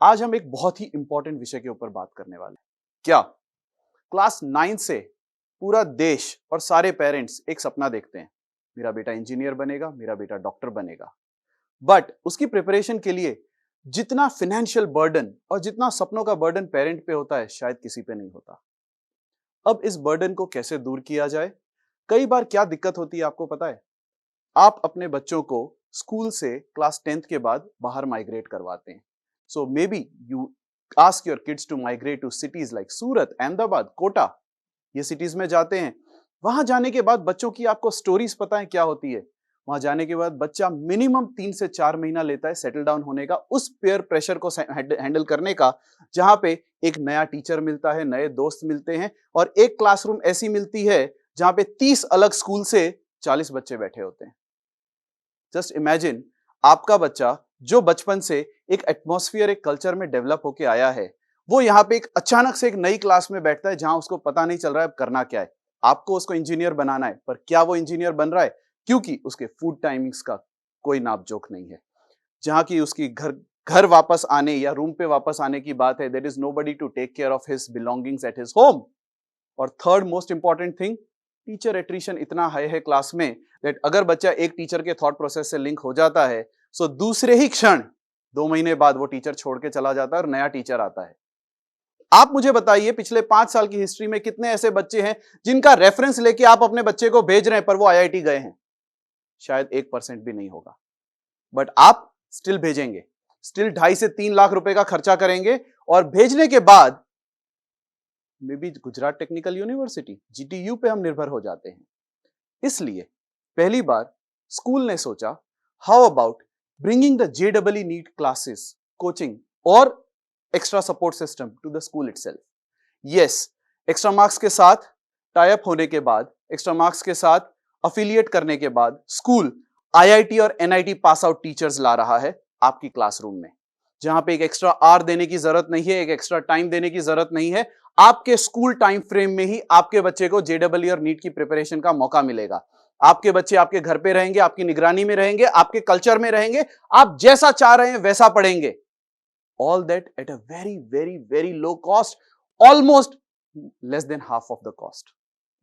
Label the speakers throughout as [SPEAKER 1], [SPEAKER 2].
[SPEAKER 1] आज हम एक बहुत ही इंपॉर्टेंट विषय के ऊपर बात करने वाले हैं। क्या क्लास 9 से पूरा देश और सारे पेरेंट्स एक सपना देखते हैं, मेरा बेटा इंजीनियर बनेगा, मेरा बेटा डॉक्टर बनेगा। बट उसकी प्रिपरेशन के लिए जितना फाइनेंशियल बर्डन और जितना सपनों का बर्डन पेरेंट पे होता है, शायद किसी पे नहीं होता। अब इस बर्डन को कैसे दूर किया जाए? कई बार क्या दिक्कत होती है आपको पता है? आप अपने बच्चों को स्कूल से क्लास 10th के बाद बाहर माइग्रेट करवाते हैं। So maybe you ask your kids to migrate to cities like Surat, Ahmedabad, Kota. ये सिटीज में जाते हैं। वहां जाने के बाद बच्चों की आपको स्टोरीज पता है क्या होती है? वहां जाने के बाद बच्चा मिनिमम 3 से 4 महीना लेता है सेटल डाउन होने का, उस पेयर प्रेशर को हैंडल करने का, जहां पे एक नया टीचर मिलता है, नए दोस्त मिलते हैं और एक क्लासरूम ऐसी मिलती है जहां पे 30 अलग स्कूल से 40 बच्चे बैठे होते हैं। जस्ट इमेजिन, आपका बच्चा जो बचपन से एक एटमॉस्फेयर, एक कल्चर में डेवलप होके आया है, वो यहाँ पे एक अचानक से एक नई क्लास में बैठता है जहां उसको पता नहीं चल रहा है अब करना क्या है। आपको उसको इंजीनियर बनाना है, पर क्या वो इंजीनियर बन रहा है? क्योंकि उसके फूड टाइमिंग्स का कोई नाप जोक नहीं है। जहां की उसकी घर घर वापस आने या रूम पे वापस आने की बात है, there is nobody to take care of his belongings at his home. और third most important thing, teacher attrition इतना हाई है क्लास में दैट अगर बच्चा एक टीचर के थॉट प्रोसेस से लिंक हो जाता है, सो दूसरे ही क्षण 2 महीने बाद वो टीचर छोड़ के चला जाता है और नया टीचर आता है। आप मुझे बताइए, पिछले 5 साल की हिस्ट्री में कितने ऐसे बच्चे हैं जिनका रेफरेंस लेके आप अपने बच्चे को भेज रहे हैं पर वो आईआईटी गए हैं? शायद 1% भी नहीं होगा। बट आप स्टिल भेजेंगे, स्टिल 2.5 से 3 लाख रुपए का खर्चा करेंगे और भेजने के बाद may be Gujarat technical university, GTU पे हम निर्भर हो जाते हैं। इसलिए पहली बार स्कूल ने सोचा, how about bringing the JEE NEET classes, coaching और extra support system to the school itself. Yes, extra marks के साथ टाई अप होने के बाद, एक्स्ट्रा मार्क्स के साथ अफिलिएट करने के बाद, स्कूल आईआईटी और एनआईटी पास आउट टीचर्स ला रहा है आपकी क्लासरूम में, जहां पे एक एक्स्ट्रा आवर देने की जरूरत नहीं है, एक एक्स्ट्रा टाइम देने की जरूरत नहीं है। आपके स्कूल टाइम फ्रेम में ही आपके बच्चे को जेईई और नीट की प्रिपरेशन का मौका मिलेगा। आपके बच्चे आपके घर पे रहेंगे, आपकी निगरानी में रहेंगे, आपके कल्चर में रहेंगे, आप जैसा चाह रहे हैं वैसा पढ़ेंगे। All that at a very very very low cost, almost less than half of the cost,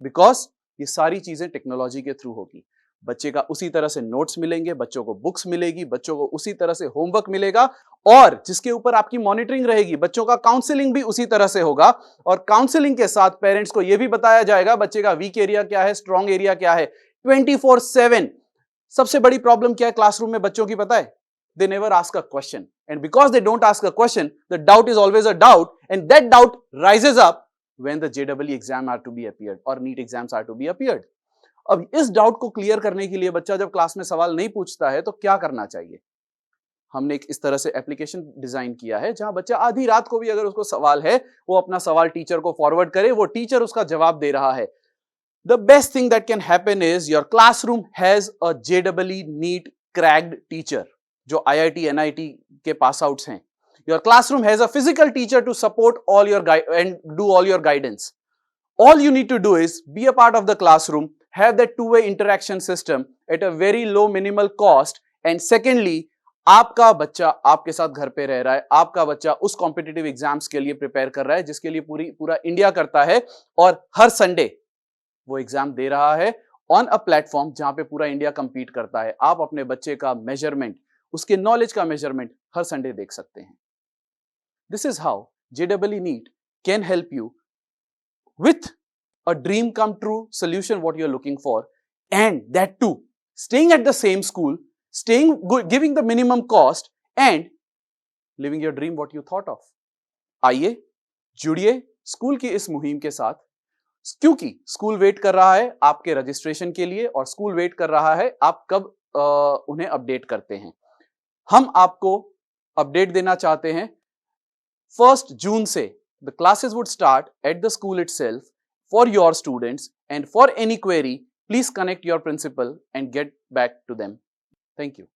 [SPEAKER 1] because ये सारी चीजें टेक्नोलॉजी के थ्रू होगी। बच्चे का उसी तरह से नोट्स मिलेंगे, बच्चों को बुक्स मिलेगी, बच्चों को उसी तरह से होमवर्क मिलेगा और जिसके ऊपर आपकी मॉनिटरिंग रहेगी। बच्चों का काउंसलिंग भी उसी तरह से होगा और काउंसलिंग के साथ पेरेंट्स को यह भी बताया जाएगा बच्चे का वीक एरिया क्या है, स्ट्रॉन्ग एरिया क्या है, 24/7। सबसे बड़ी प्रॉब्लम क्या है क्लासरूम में बच्चों की पता है? They never ask a question, and because they don't ask a question, the doubt is always a doubt, and that doubt rises up when the JEE exam are to be appeared or NEET exams are to be appeared. अब इस doubt को clear करने के लिए बच्चा जब class में सवाल नहीं पूछता है तो क्या करना चाहिए? हमने एक इस तरह से एप्लीकेशन डिजाइन किया है जहां बच्चा आधी रात को भी अगर उसको सवाल है, वो अपना सवाल टीचर को फॉरवर्ड करे, वो टीचर उसका जवाब दे रहा है। The best thing that can happen is your classroom has a JEE NEET cracked teacher, जो IIT NIT के पास आउट्स हैं। Your classroom has a physical teacher to support all your and do all your guidance. All you need to do is be a part of the classroom, have that two-way interaction system at a very low minimal cost, and secondly, आपका बच्चा आपके साथ घर पे रह रहा है, आपका बच्चा उस कॉम्पिटिटिव एग्जाम्स के लिए प्रिपेयर कर रहा है जिसके लिए पूरा इंडिया करता है, और हर संडे वो एग्जाम दे रहा है ऑन अ प्लेटफॉर्म जहां पे पूरा इंडिया कंपीट करता है। आप अपने बच्चे का मेजरमेंट, उसके नॉलेज का मेजरमेंट हर संडे देख सकते हैं। This is how JEE NEET can help you with a dream come true solution what you're looking for, and that too staying at the same school, giving the minimum cost and living your dream what you thought of. आइए जुड़िए school की इस मुहिम के साथ, क्योंकि school wait कर रहा है आपके रजिस्ट्रेशन के लिए और स्कूल वेट कर रहा है आप कब उन्हें अपडेट करते हैं। हम आपको अपडेट देना चाहते हैं। 1 जून से the classes would start at the school itself for your students, and for any query please connect your principal and get back to them. Thank you.